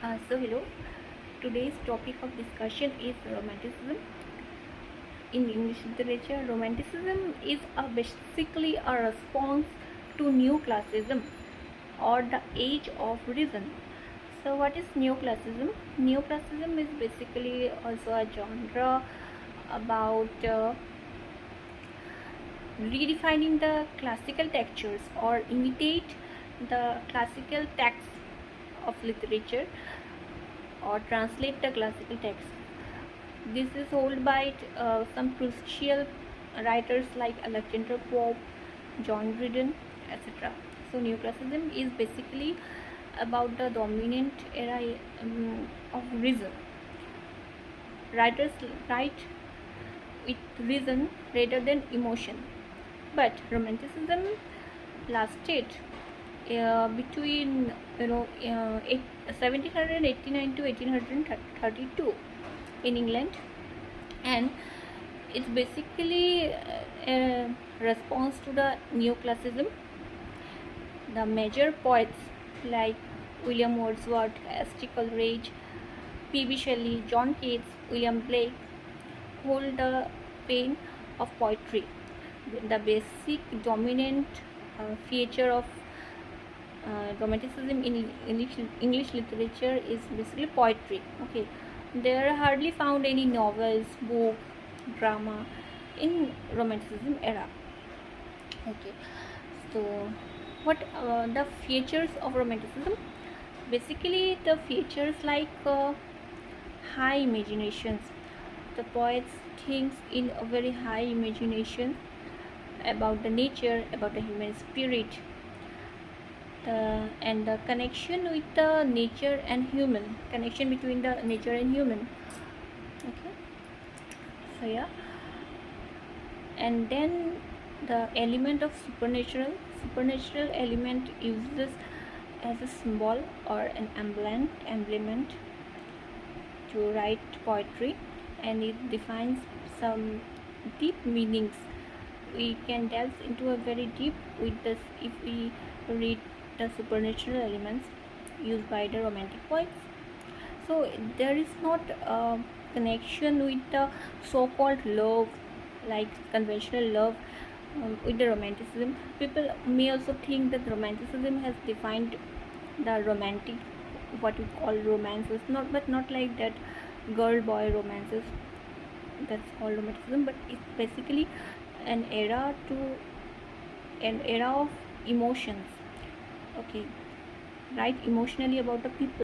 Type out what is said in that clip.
Hello. Today's topic of discussion is Romanticism. In English literature, Romanticism is basically a response to Neoclassicism or the Age of Reason. So, what is Neoclassicism? Neoclassicism is basically also a genre about redefining the classical textures or imitate the classical texts of literature or translate the classical text. This is held by some crucial writers like Alexander Pope, John Dryden, etc. So Neoclassicism is basically about the dominant era of reason. Writers write with reason rather than emotion. But Romanticism lasted between 1789 to 1832 in England, and it's basically a response to the Neoclassicism. The major poets like William Wordsworth, S.T. Coleridge, P.B. Shelley, John Keats, William Blake hold the pen of poetry. The basic dominant feature of Romanticism in English literature is basically poetry. Okay, there are hardly found any novels, book, drama in Romanticism era. Okay, so what the features of Romanticism? Basically, the features like high imaginations. The poets thinks in a very high imagination about the nature, about the human spirit, and the connection with the nature and human, connection between the nature and human. Okay, so yeah, and then the element of supernatural element uses as a symbol or an emblem to write poetry, and it defines some deep meanings. We can delve into a very deep with this if we read the supernatural elements used by the romantic poets. So there is not a connection with the so-called love, like conventional love, with the romanticism. People may also think that romanticism has defined the romantic, what we call romances, but not like that, girl boy romances. That's all romanticism, but it's basically an era of emotions. Okay, right, emotionally about the people.